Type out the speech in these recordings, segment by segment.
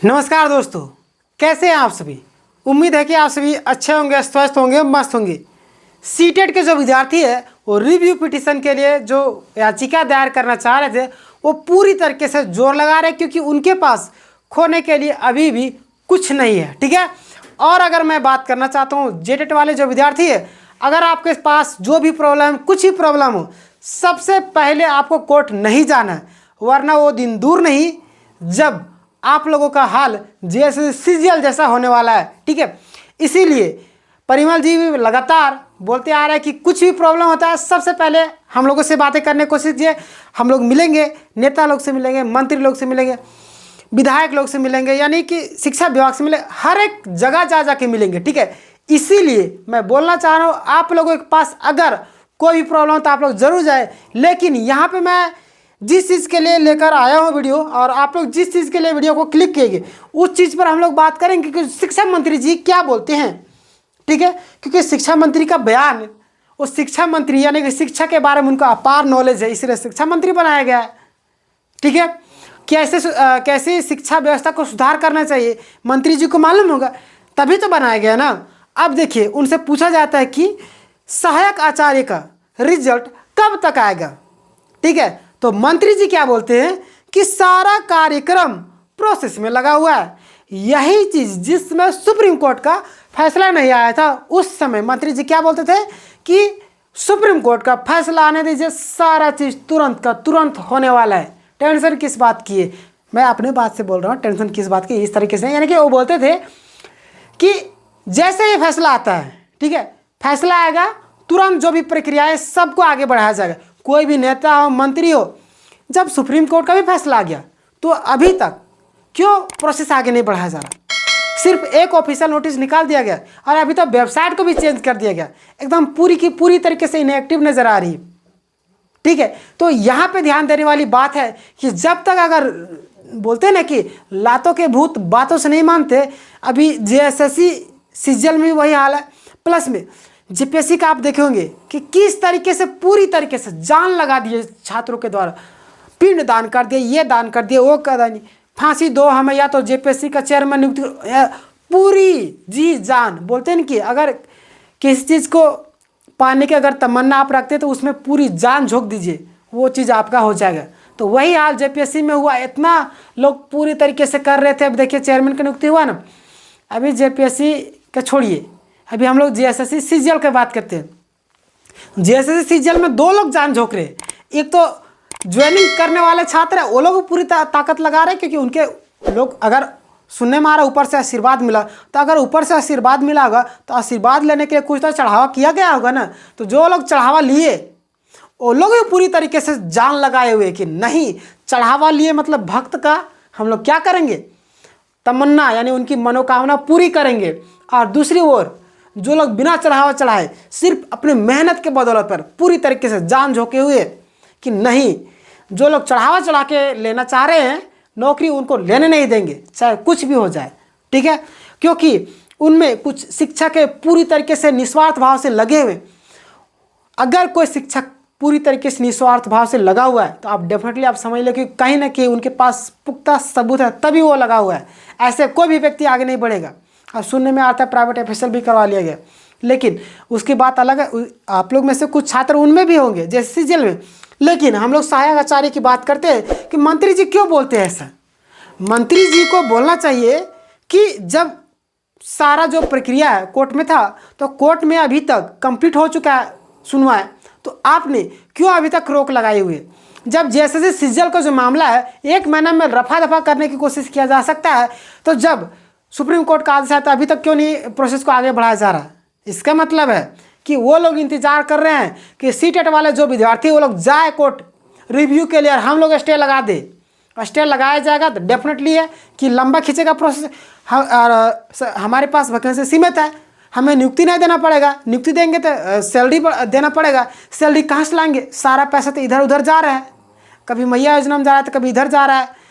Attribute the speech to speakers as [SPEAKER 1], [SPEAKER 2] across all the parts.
[SPEAKER 1] नमस्कार दोस्तों, कैसे हैं आप सभी। उम्मीद है कि आप सभी अच्छे होंगे, स्वस्थ होंगे, मस्त होंगे। सीटेट के जो विद्यार्थी है वो रिव्यू पिटीशन के लिए जो याचिका दायर करना चाह रहे थे वो पूरी तरीके से जोर लगा रहे हैं, क्योंकि उनके पास खोने के लिए अभी भी कुछ नहीं है। ठीक है। और अगर मैं बात करना चाहता हूँ जेटेट वाले जो विद्यार्थी है, अगर आपके पास जो भी प्रॉब्लम, कुछ ही प्रॉब्लम हो, सबसे पहले आपको कोर्ट नहीं जाना है, वरना वो दिन दूर नहीं जब आप लोगों का हाल जैसे सीजीएल जैसा होने वाला है। ठीक है। इसीलिए परिमल जी भी लगातार बोलते आ रहे हैं कि कुछ भी प्रॉब्लम होता है सबसे पहले हम लोगों से बातें करने की कोशिश कीजिए। हम लोग मिलेंगे, नेता लोग से मिलेंगे, मंत्री लोग से मिलेंगे, विधायक लोग से मिलेंगे, यानी कि शिक्षा विभाग से मिलेंगे, हर एक जगह जा जाके मिलेंगे। ठीक है। इसीलिए मैं बोलना चाह रहा हूँ, आप लोगों के पास अगर कोई भी प्रॉब्लम हो तो आप लोग जरूर जाए। लेकिन यहाँ पे मैं जिस चीज़ के लिए लेकर आया हूँ वीडियो, और आप लोग जिस चीज़ के लिए वीडियो को क्लिक किएंगे उस चीज़ पर हम लोग बात करेंगे कि शिक्षा मंत्री जी क्या बोलते हैं। ठीक है। क्योंकि शिक्षा मंत्री का बयान, वो शिक्षा मंत्री यानी कि शिक्षा के बारे में उनका अपार नॉलेज है, इसलिए शिक्षा मंत्री बनाया गया है। ठीक है। कैसे शिक्षा व्यवस्था को सुधार करना चाहिए मंत्री जी को मालूम होगा, तभी तो बनाया गया ना। अब देखिए, उनसे पूछा जाता है कि सहायक आचार्य का रिजल्ट कब तक आएगा। ठीक है। तो मंत्री जी क्या बोलते हैं कि सारा कार्यक्रम प्रोसेस में लगा हुआ है। यही चीज़ जिसमें सुप्रीम कोर्ट का फैसला नहीं आया था, उस समय मंत्री जी क्या बोलते थे कि सुप्रीम कोर्ट का फैसला आने दीजिए, सारा चीज़ तुरंत का तुरंत होने वाला है, टेंशन किस बात की है। मैं अपने बात से बोल रहा हूँ, टेंशन किस बात की, इस तरीके से। यानी कि वो बोलते थे कि जैसे ही फैसला आता है, ठीक है, फैसला आएगा तुरंत जो भी प्रक्रिया है सबको आगे बढ़ाया जाएगा। कोई भी नेता हो, मंत्री हो, जब सुप्रीम कोर्ट का भी फैसला आ गया तो अभी तक क्यों प्रोसेस आगे नहीं बढ़ाया जा रहा। सिर्फ एक ऑफिशियल नोटिस निकाल दिया गया और अभी तो वेबसाइट को भी चेंज कर दिया गया, एकदम पूरी की पूरी तरीके से इनएक्टिव नजर आ रही है। ठीक है। तो यहाँ पे ध्यान देने वाली बात है कि जब तक, अगर बोलते हैं ना कि लातों के भूत बातों से नहीं मानते, अभी जेएसएससी सीजीएल में भी वही हाल है। प्लस में जेपीएससी का आप देखे होंगे कि किस तरीके से पूरी तरीके से जान लगा दिए छात्रों के द्वारा, पिंड दान कर दिए, ये दान कर दिए, वो कर दिए, फांसी दो हमें, या तो जेपीएससी का चेयरमैन नियुक्त, पूरी जी जान। बोलते हैं कि अगर किसी चीज़ को पाने की अगर तमन्ना आप रखते तो उसमें पूरी जान झोंक दीजिए, वो चीज़ आपका हो जाएगा। तो वही हाल जेपीएससी में हुआ। इतना लोग पूरी तरीके से कर रहे थे। अब देखिए चेयरमैन का नियुक्ति हुआ ना। अभी जेपीएससी का छोड़िए, अभी हम लोग जेएसएससी सीजीएल की बात करते हैं। जेएसएससी सीजीएल में दो लोग जान झोंक रहे हैं। एक तो ज्वाइनिंग करने वाले छात्र है, वो लोग पूरी ताकत लगा रहे हैं, क्योंकि उनके लोग, अगर सुनने में आ रहा ऊपर से आशीर्वाद मिला, तो अगर ऊपर से आशीर्वाद मिला होगा तो आशीर्वाद लेने के लिए कुछ तो चढ़ावा किया गया होगा ना। तो जो लोग चढ़ावा लिए वो लोग भी पूरी तरीके से जान लगाए हुए कि नहीं, चढ़ावा लिए मतलब भक्त का हम लोग क्या करेंगे, तमन्ना यानी उनकी मनोकामना पूरी करेंगे। और दूसरी ओर जो लोग बिना चढ़ावा चढ़ाए सिर्फ अपने मेहनत के बदौलत पर पूरी तरीके से जान झोंके हुए कि नहीं, जो लोग चढ़ावा चढ़ा के लेना चाह रहे हैं नौकरी, उनको लेने नहीं देंगे, चाहे कुछ भी हो जाए। ठीक है। क्योंकि उनमें कुछ शिक्षक के पूरी तरीके से निस्वार्थ भाव से लगे हुए। अगर कोई शिक्षक पूरी तरीके से निस्वार्थ भाव से लगा हुआ है तो आप डेफिनेटली आप समझ लो कि कहीं ना कहीं उनके पास पुख्ता सबूत है, तभी वो लगा हुआ है। ऐसे कोई भी व्यक्ति आगे नहीं बढ़ेगा। अब सुनने में आता है प्राइवेट ऑफिसर भी करवा लिया गया, लेकिन उसकी बात अलग है। आप लोग में से कुछ छात्र उनमें भी होंगे जैसे सीजीएल में। लेकिन हम लोग सहायक आचार्य की बात करते हैं कि मंत्री जी क्यों बोलते हैं ऐसा। मंत्री जी को बोलना चाहिए कि जब सारा जो प्रक्रिया है कोर्ट में था, तो कोर्ट में अभी तक कंप्लीट हो चुका है सुनवाई, तो आपने क्यों अभी तक रोक लगाई हुई है। जब जैसे सीजीएल का जो मामला है 1 महीना में रफा दफा करने की कोशिश किया जा सकता है, तो जब सुप्रीम कोर्ट का आदेश है तो अभी तक क्यों नहीं प्रोसेस को आगे बढ़ाया जा रहा है। इसका मतलब है कि वो लोग इंतजार कर रहे हैं कि सीटेट वाले जो विद्यार्थी वो लोग जाए कोर्ट रिव्यू के लिए, और हम लोग स्टे लगा दे। स्टे लगाया जाएगा तो डेफिनेटली है कि लंबा खींचेगा प्रोसेस। हमारे पास वैकेंसी सीमित है, हमें नियुक्ति नहीं देना पड़ेगा, नियुक्ति देंगे तो सैलरी देना पड़ेगा। सैलरी कहाँ से लाएंगे, सारा पैसा तो इधर उधर जा रहा है, कभी मैया योजना में जा रहा है तो कभी इधर जा रहा है।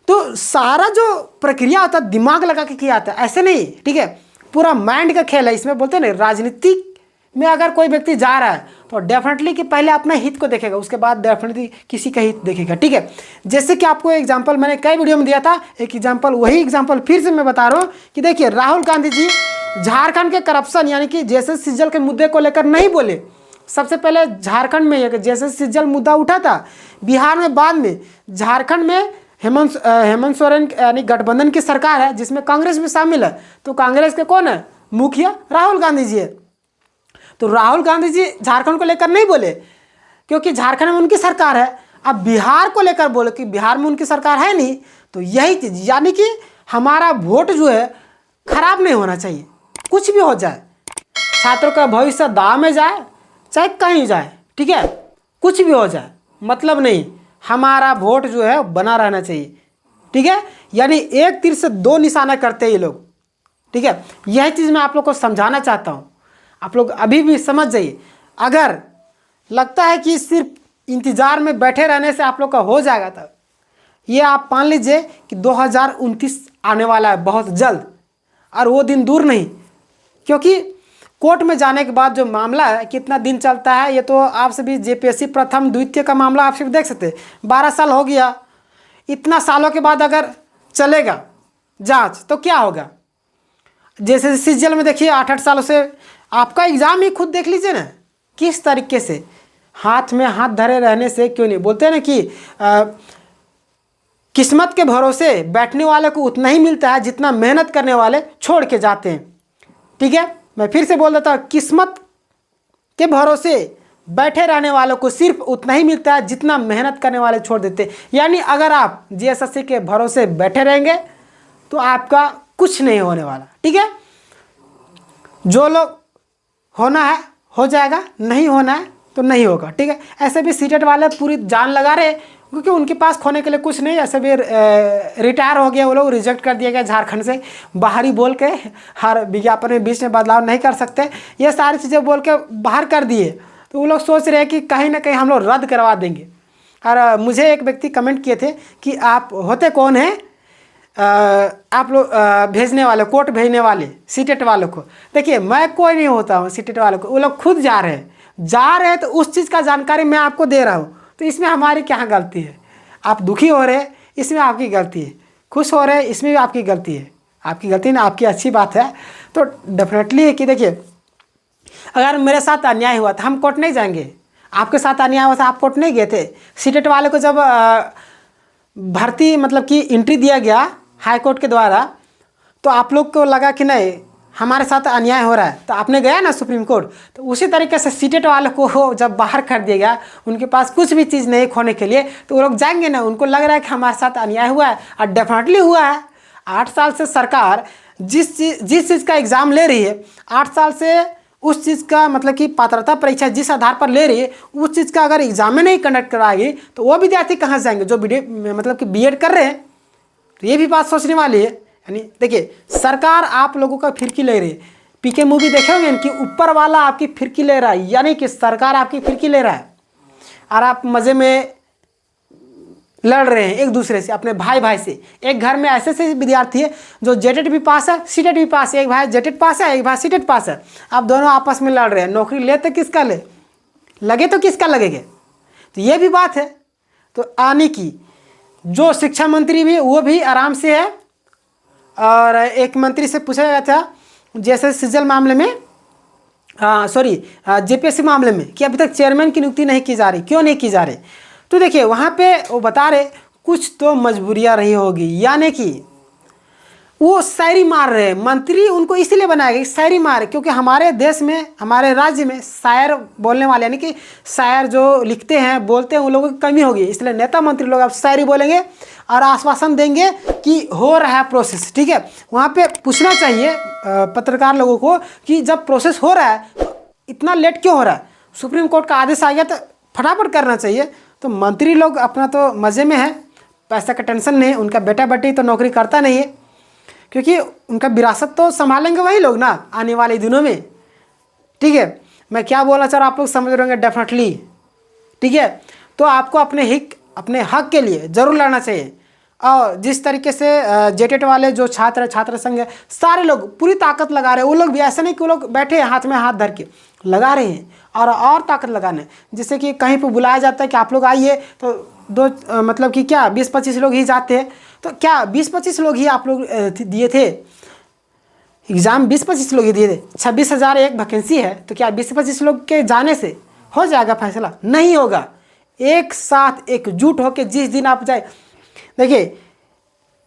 [SPEAKER 1] तो सारा जो प्रक्रिया होता है दिमाग लगा के किया जाता है, ऐसे नहीं। ठीक है। पूरा माइंड का खेल है इसमें। बोलते हैं ना, राजनीतिक में अगर कोई व्यक्ति जा रहा है तो डेफिनेटली कि पहले अपना हित को देखेगा, उसके बाद डेफिनेटली किसी का हित देखेगा। ठीक है, जैसे कि आपको एग्जांपल मैंने कई वीडियो में दिया था, एक एग्जांपल वही एग्जांपल फिर से मैं बता रहा हूँ कि देखिए राहुल गांधी जी झारखंड के करप्शन यानी कि जैसे सिज्जल के मुद्दे को लेकर नहीं बोले। सबसे पहले झारखंड में जैसे सिज्जल मुद्दा उठा था, बिहार में बाद में, झारखंड में हेमंत सोरेन यानी गठबंधन की सरकार है जिसमें कांग्रेस भी शामिल है, तो कांग्रेस के कौन है मुखिया? राहुल गांधी जी है। तो राहुल गांधी जी झारखंड को लेकर नहीं बोले क्योंकि झारखंड में उनकी सरकार है। अब बिहार को लेकर बोले कि बिहार में उनकी सरकार है नहीं, तो यही चीज यानी कि हमारा वोट जो है खराब नहीं होना चाहिए। कुछ भी हो जाए, छात्रों का भविष्य दाव में जाए चाहे कहीं जाए, ठीक है, कुछ भी हो जाए मतलब नहीं, हमारा वोट जो है बना रहना चाहिए। ठीक है, यानी एक तीर से दो निशाना करते हैं ये लोग। ठीक है, यह चीज़ मैं आप लोग को समझाना चाहता हूँ, आप लोग अभी भी समझ जाइए। अगर लगता है कि सिर्फ इंतज़ार में बैठे रहने से आप लोग का हो जाएगा, तब ये आप मान लीजिए कि 2029 आने वाला है बहुत जल्द, और वो दिन दूर नहीं, क्योंकि कोर्ट में जाने के बाद जो मामला है कितना दिन चलता है, ये तो आप सभी जेपीएससी प्रथम द्वितीय का मामला आप सिर्फ देख सकते हैं, 12 साल हो गया। इतना सालों के बाद अगर चलेगा जांच तो क्या होगा? जैसे सिज्जल में देखिए 8-8 सालों से आपका एग्ज़ाम ही खुद देख लीजिए ना, किस तरीके से हाथ में हाथ धरे रहने से, क्यों नहीं बोलते ना कि किस्मत के भरोसे बैठने वाले को उतना ही मिलता है जितना मेहनत करने वाले छोड़ के जाते हैं। ठीक है, मैं फिर से बोल देता हूँ, किस्मत के भरोसे बैठे रहने वालों को सिर्फ उतना ही मिलता है जितना मेहनत करने वाले छोड़ देते हैं। यानी अगर आप जीएसएससी के भरोसे बैठे रहेंगे तो आपका कुछ नहीं होने वाला। ठीक है, जो लोग होना है हो जाएगा, नहीं होना है तो नहीं होगा। ठीक है, ऐसे भी सीटेट वाले पूरी जान लगा रहे क्योंकि उनके पास खोने के लिए कुछ नहीं। ऐसे भी रिटायर हो गया वो लोग, रिजेक्ट कर दिया गया झारखंड से, बाहरी बोल के हर विज्ञापन में बीच में बदलाव नहीं कर सकते, ये सारी चीज़ें बोल के बाहर कर दिए। तो वो लोग सोच रहे हैं कि कहीं ना कहीं हम लोग रद्द करवा देंगे। और मुझे एक व्यक्ति कमेंट किए थे कि आप होते कौन हैं आप लोग भेजने वाले, कोर्ट भेजने वाले सीटेट वालों को। देखिए मैं कोई नहीं होता हूँ सीटेट वालों को, वो लोग खुद जा रहे हैं तो उस चीज़ का जानकारी मैं आपको दे रहा हूँ, तो इसमें हमारी क्या गलती है? आप दुखी हो रहे हैं इसमें आपकी गलती है, खुश हो रहे हैं इसमें भी आपकी गलती है। आपकी गलती ना, आपकी अच्छी बात है। तो डेफिनेटली है कि देखिए अगर मेरे साथ अन्याय हुआ तो हम कोर्ट नहीं जाएंगे। आपके साथ अन्याय हुआ था, आप कोर्ट नहीं गए थे। सीटेट वाले को जब भर्ती मतलब कि एंट्री दिया गया हाई कोर्ट के द्वारा, तो आप लोग को लगा कि नहीं हमारे साथ अन्याय हो रहा है, तो आपने गया ना सुप्रीम कोर्ट। तो उसी तरीके से सीटेट वालों को जब बाहर कर दिया गया, उनके पास कुछ भी चीज़ नहीं खोने के लिए, तो वो लोग जाएंगे ना। उनको लग रहा है कि हमारे साथ अन्याय हुआ है, और डेफिनेटली हुआ है। 8 साल से सरकार जिस चीज़ का एग्ज़ाम ले रही है, 8 साल से उस चीज़ का मतलब कि पात्रता परीक्षा जिस आधार पर ले रही है, उस चीज़ का अगर एग्जाम में नहीं कंडक्ट कराएगी तो वो विद्यार्थी कहाँ से जाएंगे जो मतलब कि बीएड कर रहे हैं। तो ये भी बात सोचने वाली है। यानी देखिए सरकार आप लोगों का फिरकी ले रही है। पीके मूवी देखे होंगे कि ऊपर वाला आपकी फिरकी ले रहा है, यानी कि सरकार आपकी फिरकी ले रहा है, और आप मज़े में लड़ रहे हैं एक दूसरे से, अपने भाई से। एक घर में ऐसे विद्यार्थी है जो जेटेट भी पास है, सीटेट भी पास है, एक भाई जेटेट पास है, एक भाई सीटेट पास है। आप दोनों आपस में लड़ रहे हैं, नौकरी ले तो किसका ले, लगे तो किसका लगेगा। तो ये भी बात है। तो आने की जो शिक्षा मंत्री भी वो भी आराम से है। और एक मंत्री से पूछा गया था जैसे सिज्जल मामले में, सॉरी जेपीएससी मामले में, कि अभी तक चेयरमैन की नियुक्ति नहीं की जा रही, क्यों नहीं की जा रही। तो देखिए वहाँ पे वो बता रहे कुछ तो मजबूरियाँ रही होगी, यानी कि वो शायरी मार रहे हैं। मंत्री उनको इसलिए बनाया गया शायरी मार, क्योंकि हमारे देश में, हमारे राज्य में शायर बोलने वाले यानी कि शायर जो लिखते हैं बोलते हैं उन लोगों की कमी होगी, इसलिए नेता मंत्री लोग अब शायरी बोलेंगे और आश्वासन देंगे कि हो रहा है प्रोसेस। ठीक है, वहाँ पे पूछना चाहिए पत्रकार लोगों को कि जब प्रोसेस हो रहा है तो इतना लेट क्यों हो रहा है। सुप्रीम कोर्ट का आदेश आ गया तो फटाफट करना चाहिए। तो मंत्री लोग अपना तो मज़े में है, पैसा का टेंशन नहीं, उनका बेटा बेटी तो नौकरी करता नहीं है, क्योंकि उनका विरासत तो संभालेंगे वही लोग ना आने वाले दिनों में। ठीक है, मैं क्या बोलना चाह रहा हूँ आप लोग समझ रहे होंगे डेफिनेटली। ठीक है, तो आपको अपने हक के लिए ज़रूर लड़ना चाहिए। और जिस तरीके से जेटेट वाले जो छात्र संघ है, सारे लोग पूरी ताकत लगा रहे हैं। वो लोग भी ऐसा नहीं कि वो लोग बैठे हैं हाथ में हाथ धर के, लगा रहे हैं और ताकत लगाने। जैसे कि कहीं पर बुलाया जाता है कि आप लोग आइए, तो मतलब कि क्या 20-25 लोग ही जाते हैं। तो क्या 20-25 लोग ही आप लोग दिए थे एग्ज़ाम? 20-25 लोग ही दिए थे। 26,000 एक वैकेंसी है, तो क्या 20-25 लोग के जाने से हो जाएगा फैसला? नहीं होगा। एक साथ एकजुट होकर जिस दिन आप जाए, देखिए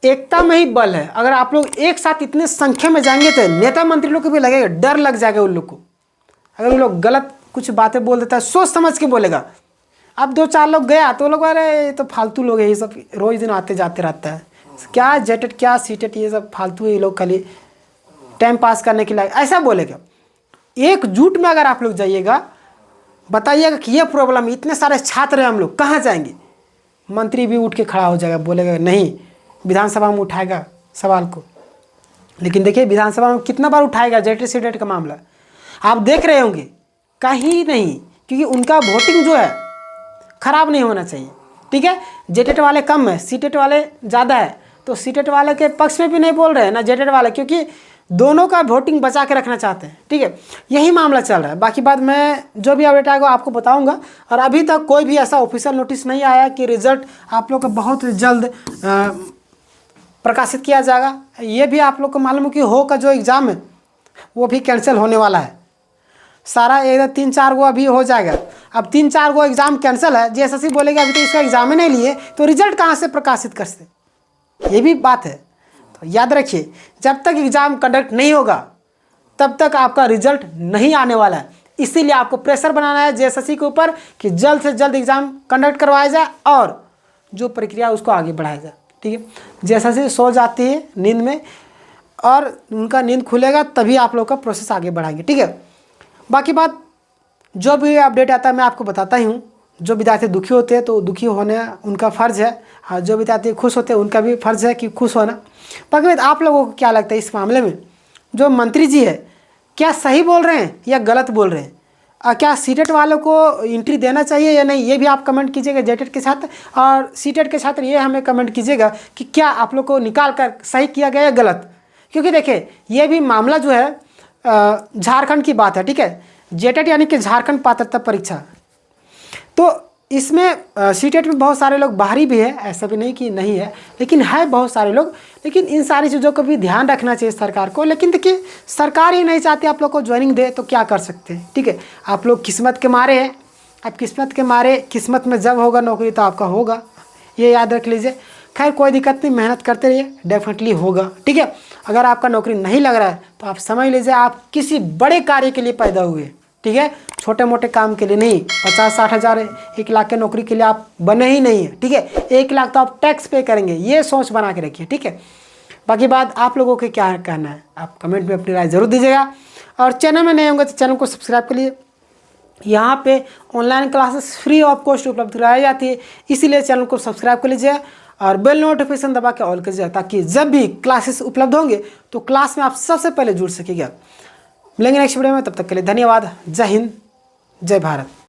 [SPEAKER 1] एकता में ही बल है। अगर आप लोग एक साथ इतने संख्या में जाएंगे तो नेता मंत्री लोग को भी लगेगा, डर लग जाएगा उन लोग को। अगर वो लोग गलत कुछ बातें बोल देता है, सोच समझ के बोलेगा। अब 2-4 लोग गया तो लोग अरे तो फालतू लोग है, ये सब रोज दिन आते जाते रहता है, क्या जेटेट क्या सीटेट, ये सब फालतू है, ये लोग खाली टाइम पास करने के लिए, ऐसा बोलेगा। एकजुट में अगर आप लोग जाइएगा, बताइएगा कि ये प्रॉब्लम, इतने सारे छात्र हैं हम लोग, कहाँ जाएंगे? मंत्री भी उठ के खड़ा हो जाएगा, बोलेगा नहीं, विधानसभा में उठाएगा सवाल को। लेकिन देखिए विधानसभा में कितना बार उठाएगा जेटेट सीटेट का मामला, आप देख रहे होंगे, कहीं नहीं, क्योंकि उनका वोटिंग जो है खराब नहीं होना चाहिए। ठीक है, जेटेट वाले कम है, सीटेट वाले ज़्यादा है, तो सीटेट वाले के पक्ष में भी नहीं बोल रहे हैं ना जेटेट वाले, क्योंकि दोनों का वोटिंग बचा के रखना चाहते हैं। ठीक है, यही मामला चल रहा है। बाकी बात मैं जो भी अपडेट आएगा आपको बताऊंगा। और अभी तक कोई भी ऐसा ऑफिशियल नोटिस नहीं आया कि रिजल्ट आप लोग का बहुत जल्द प्रकाशित किया जाएगा। ये भी आप लोग को मालूम है कि हो का जो एग्ज़ाम है वो भी कैंसिल होने वाला है। सारा एक 3-4 गो अभी हो जाएगा। अब 3-4 गो एग्ज़ाम कैंसिल है, जेएसएससी बोलेगा अभी तो इसका एग्ज़ाम ही नहीं लिए, तो रिजल्ट कहाँ से प्रकाशित करते? ये भी बात है। तो याद रखिए, जब तक एग्ज़ाम कंडक्ट नहीं होगा तब तक आपका रिजल्ट नहीं आने वाला है। इसीलिए आपको प्रेशर बनाना है जेएसएससी के ऊपर कि जल्द से जल्द एग्ज़ाम कंडक्ट करवाया जाए और जो प्रक्रिया उसको आगे बढ़ाया जाए। ठीक है, जेएसएससी सो जाती है नींद में, और उनका नींद खुलेगा तभी आप लोग का प्रोसेस आगे बढ़ाएंगे। ठीक है, बाकी बात जो भी अपडेट आता है मैं आपको बताता ही हूँ। जो विद्यार्थी दुखी होते हैं तो दुखी होने उनका फ़र्ज़ है, हाँ, जो विद्यार्थी खुश होते हैं उनका भी फ़र्ज़ है कि खुश होना। बाकी बात आप लोगों को क्या लगता है इस मामले में, जो मंत्री जी है क्या सही बोल रहे हैं या गलत बोल रहे हैं? क्या सीटेट वालों को एंट्री देना चाहिए या नहीं, ये भी आप कमेंट कीजिएगा जेटेट के छात्र, और सीटेट के छात्र ये हमें कमेंट कीजिएगा कि क्या आप लोग को निकाल कर सही किया गया या गलत। क्योंकि देखिए ये भी मामला जो है झारखंड की बात है। ठीक है, जेटेट यानी कि झारखंड पात्रता परीक्षा, तो इसमें सीटेट में बहुत सारे लोग बाहरी भी है, ऐसा भी नहीं कि नहीं है, लेकिन है बहुत सारे लोग। लेकिन इन सारी चीज़ों को भी ध्यान रखना चाहिए सरकार को। लेकिन देखिए सरकार ही नहीं चाहती आप लोग को ज्वाइनिंग दे, तो क्या कर सकते हैं। ठीक है, आप लोग किस्मत के मारे हैं, अब किस्मत के मारे, किस्मत में जब होगा नौकरी तो आपका होगा, ये याद रख लीजिए। खैर कोई दिक्कत नहीं, मेहनत करते रहिए, डेफिनेटली होगा। ठीक है, अगर आपका नौकरी नहीं लग रहा है तो आप समझ लीजिए आप किसी बड़े कार्य के लिए पैदा हुए। ठीक है, छोटे मोटे काम के लिए नहीं। 50-60 हज़ार 1 लाख के नौकरी के लिए आप बने ही नहीं है। ठीक है, 1 लाख तो आप टैक्स पे करेंगे, ये सोच बना के रखिए। ठीक है, बाकी बात आप लोगों के क्या कहना है, आप कमेंट में अपनी राय ज़रूर दीजिएगा। और चैनल में नए होंगे तो चैनल को सब्सक्राइब करिए। यहाँ पे online classes free of cost उपलब्ध कराई जाती है, इसीलिए चैनल को सब्सक्राइब कर लीजिए और बेल नोटिफिकेशन दबा के ऑल कीजिए, ताकि जब भी क्लासेस उपलब्ध होंगे तो क्लास में आप सबसे पहले जुड़ सकेगा। मिलेंगे नेक्स्ट वीडियो में, तब तक के लिए धन्यवाद। जय हिंद, जय भारत।